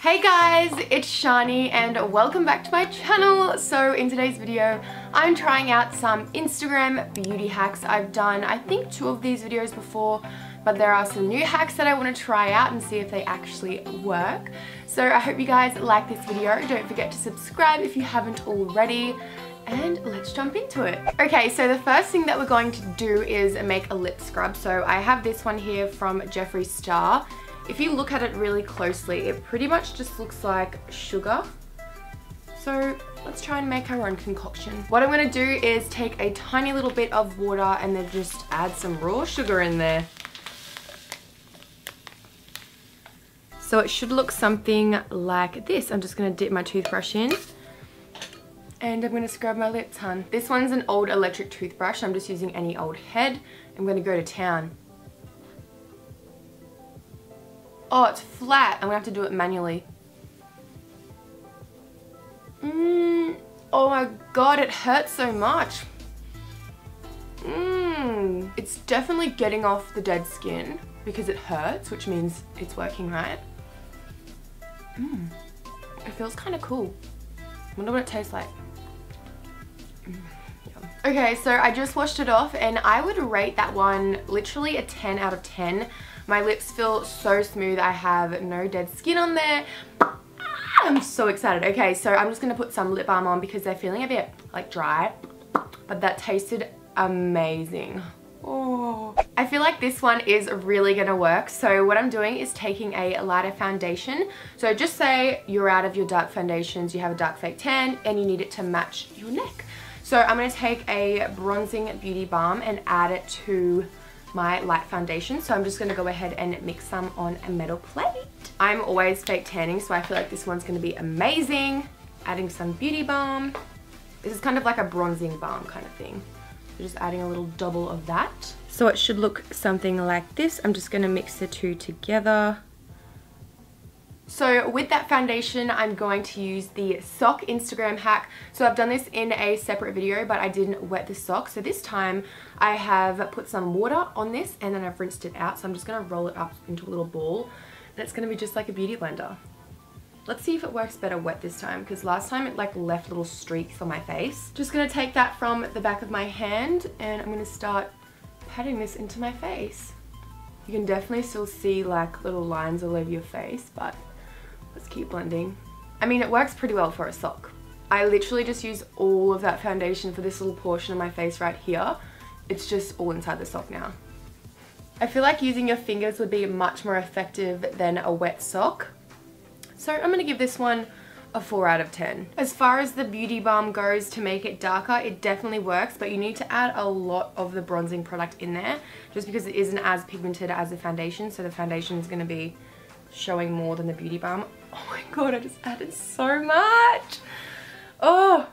Hey guys, it's Shani and welcome back to my channel. So in today's video, I'm trying out some Instagram beauty hacks. I've done, I think, 2 of these videos before, but there are some new hacks that I want to try out and see if they actually work. So I hope you guys like this video. Don't forget to subscribe if you haven't already. And let's jump into it. Okay, so the first thing that we're going to do is make a lip scrub. So I have this one here from Jeffree Star. If you look at it really closely, it pretty much just looks like sugar. So let's try and make our own concoction. What I'm gonna do is take a tiny little bit of water and then just add some raw sugar in there. So it should look something like this. I'm just gonna dip my toothbrush in and I'm gonna scrub my lips, hun. This one's an old electric toothbrush. I'm just using any old head. I'm gonna go to town. Oh, it's flat. I'm gonna have to do it manually. Oh my god, it hurts so much. It's definitely getting off the dead skin because it hurts, which means it's working right. It feels kind of cool. I wonder what it tastes like. Okay, so I just washed it off and I would rate that one literally a 10 out of 10. My lips feel so smooth. I have no dead skin on there. I'm so excited. Okay, so I'm just gonna put some lip balm on because they're feeling a bit like dry, but that tasted amazing. Oh, I feel like this one is really gonna work. So what I'm doing is taking a lighter foundation. So just say you're out of your dark foundations, you have a dark fake tan and you need it to match your neck. So I'm gonna take a bronzing beauty balm and add it to my light foundation. So I'm just gonna go ahead and mix some on a metal plate. I'm always fake tanning, so I feel like this one's gonna be amazing. Adding some beauty balm. This is kind of like a bronzing balm kind of thing. So just adding a little double of that. So it should look something like this. I'm just gonna mix the two together. So with that foundation, I'm going to use the sock Instagram hack. So I've done this in a separate video, but I didn't wet the sock. So this time I have put some water on this and then I've rinsed it out. So I'm just gonna roll it up into a little ball and it's gonna be just like a beauty blender. Let's see if it works better wet this time, because last time it like left little streaks on my face. Just gonna take that from the back of my hand and I'm gonna start patting this into my face. You can definitely still see like little lines all over your face, but let's keep blending. I mean, it works pretty well for a sock. I literally just use all of that foundation for this little portion of my face right here. It's just all inside the sock now. I feel like using your fingers would be much more effective than a wet sock. So I'm gonna give this one a 4 out of 10. As far as the beauty balm goes to make it darker, it definitely works, but you need to add a lot of the bronzing product in there just because it isn't as pigmented as the foundation. So the foundation is gonna be showing more than the beauty balm. Oh my god, I just added so much. Oh,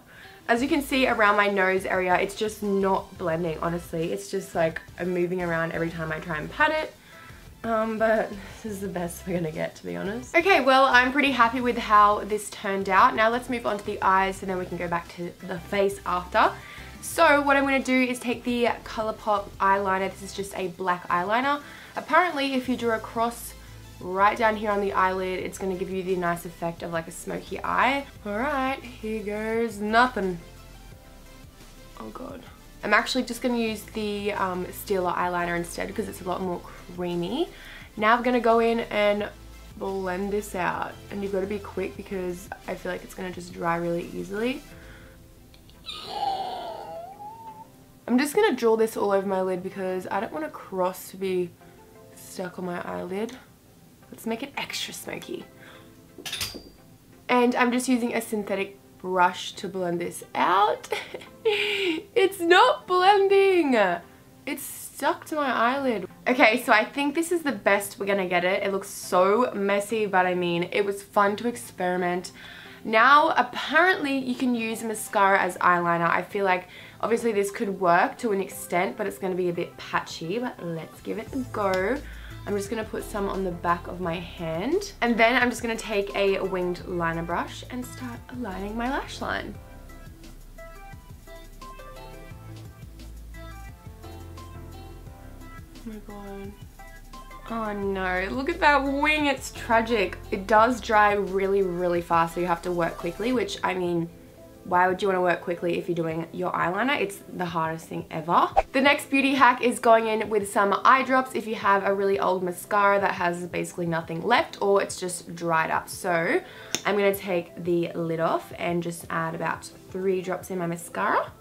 as you can see around my nose area, it's just not blending, honestly. It's just like I'm moving around every time I try and pat it. But this is the best we're gonna get, to be honest. Okay, well, I'm pretty happy with how this turned out. Now let's move on to the eyes and then we can go back to the face after. So what I'm gonna do is take the ColourPop eyeliner. This is just a black eyeliner. Apparently, if you drew a cross right down here on the eyelid, it's going to give you the nice effect of like a smoky eye. Alright, here goes nothing. Oh god. I'm actually just going to use the Stila eyeliner instead because it's a lot more creamy. Now I'm going to go in and blend this out. And you've got to be quick because I feel like it's going to just dry really easily. I'm just going to draw this all over my lid because I don't want a cross to be stuck on my eyelid. Let's make it extra smoky. And I'm just using a synthetic brush to blend this out. It's not blending. It's stuck to my eyelid. Okay, so I think this is the best we're gonna get it. It looks so messy, but I mean, it was fun to experiment. Now, apparently you can use mascara as eyeliner. I feel like obviously this could work to an extent, but it's gonna be a bit patchy, but let's give it a go. I'm just going to put some on the back of my hand. And then I'm just going to take a winged liner brush and start aligning my lash line. Oh my god. Oh no, look at that wing, it's tragic. It does dry really, really fast, so you have to work quickly, which, I mean, why would you want to work quickly if you're doing your eyeliner? It's the hardest thing ever. The next beauty hack is going in with some eye drops if you have a really old mascara that has basically nothing left or it's just dried up. So I'm going to take the lid off and just add about 3 drops in my mascara.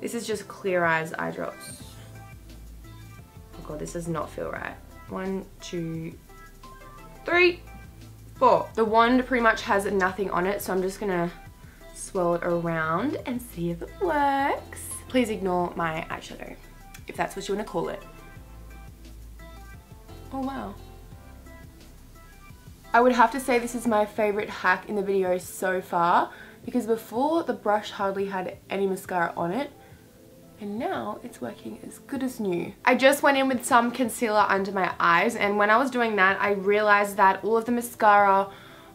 This is just Clear Eyes eye drops. Oh god, this does not feel right. 1, 2, 3, 4. The wand pretty much has nothing on it, so I'm just gonna swirl it around and see if it works. Please ignore my eyeshadow, if that's what you want to call it. Oh wow. I would have to say this is my favorite hack in the video so far, because before the brush hardly had any mascara on it, and now it's working as good as new. I just went in with some concealer under my eyes, and when I was doing that, I realized that all of the mascara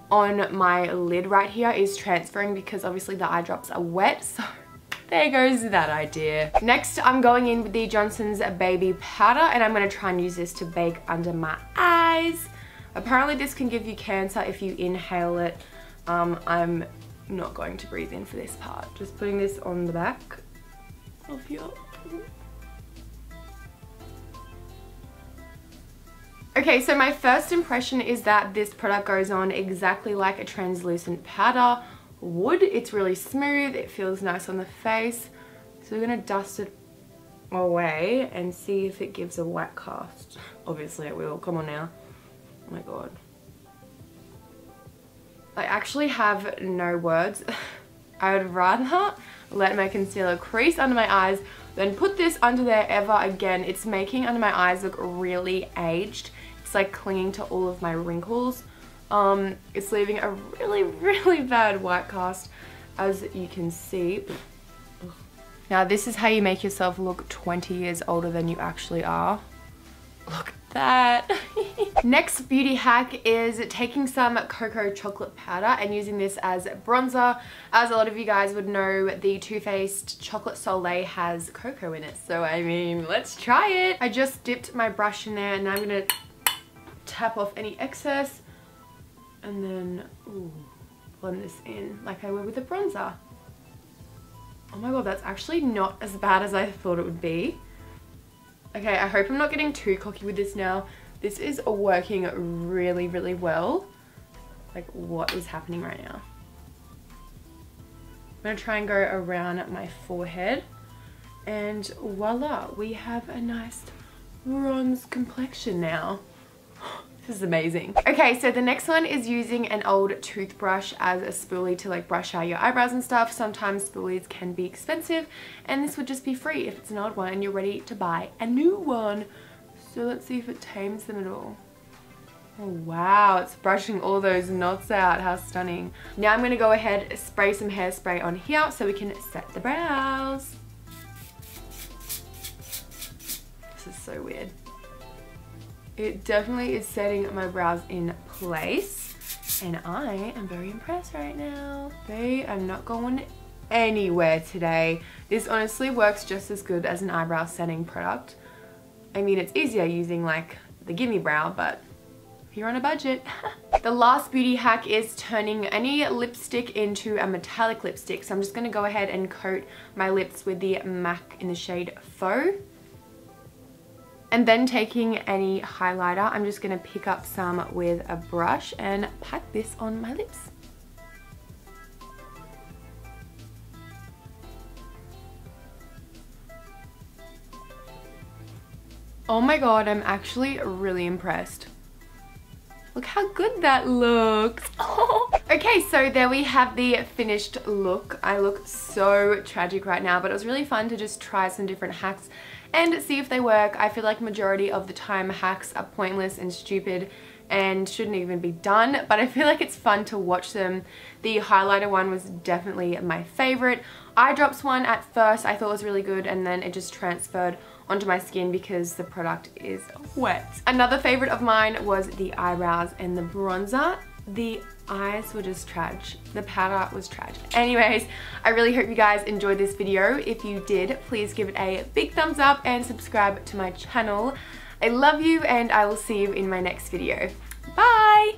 on my lid right here is transferring because obviously the eye drops are wet, so there goes that idea. Next, I'm going in with the Johnson's Baby Powder, and I'm gonna try and use this to bake under my eyes. Apparently this can give you cancer if you inhale it. I'm not going to breathe in for this part. Just putting this on the back of your... Okay, so my first impression is that this product goes on exactly like a translucent powder would. It's really smooth, it feels nice on the face. So we're gonna dust it away and see if it gives a white cast. Obviously it will, come on now. Oh my god. I actually have no words. I would rather let my concealer crease under my eyes than put this under there ever again. It's making under my eyes look really aged. It's like clinging to all of my wrinkles. It's leaving a really, really bad white cast, as you can see. Now this is how you make yourself look 20 years older than you actually are. Look at that. Next beauty hack is taking some cocoa chocolate powder and using this as bronzer. As a lot of you guys would know, the Too Faced Chocolate Soleil has cocoa in it. So I mean, let's try it. I just dipped my brush in there and now I'm gonna tap off any excess and then blend this in like I would with a bronzer. Oh my god, that's actually not as bad as I thought it would be. Okay, I hope I'm not getting too cocky with this now. This is working really, really well. Like, what is happening right now? I'm gonna try and go around my forehead, and voila, we have a nice bronze complexion now. This is amazing. Okay, so the next one is using an old toothbrush as a spoolie to like brush out your eyebrows and stuff. Sometimes spoolies can be expensive, and this would just be free if it's an old one and you're ready to buy a new one. So let's see if it tames them at all. Oh wow, it's brushing all those knots out. How stunning. Now I'm gonna go ahead and spray some hairspray on here so we can set the brows. This is so weird. It definitely is setting my brows in place, and I am very impressed right now. They are not going anywhere today. This honestly works just as good as an eyebrow setting product. I mean, it's easier using like the Gimme Brow, but if you're on a budget. The last beauty hack is turning any lipstick into a metallic lipstick. So I'm just gonna go ahead and coat my lips with the MAC in the shade Faux. And then taking any highlighter, I'm just gonna pick up some with a brush and pack this on my lips. Oh my god, I'm actually really impressed. Look how good that looks. Oh. Okay, so there we have the finished look. I look so tragic right now, but it was really fun to just try some different hacks and see if they work. I feel like majority of the time hacks are pointless and stupid and shouldn't even be done, but I feel like it's fun to watch them. The highlighter one was definitely my favorite. Eye drops one at first I thought was really good, and then it just transferred onto my skin because the product is wet. Another favorite of mine was the eyebrows and the bronzer. The eyes were just trash. The powder was trash. Anyways, I really hope you guys enjoyed this video. If you did, please give it a big thumbs up and subscribe to my channel. I love you and I will see you in my next video. Bye!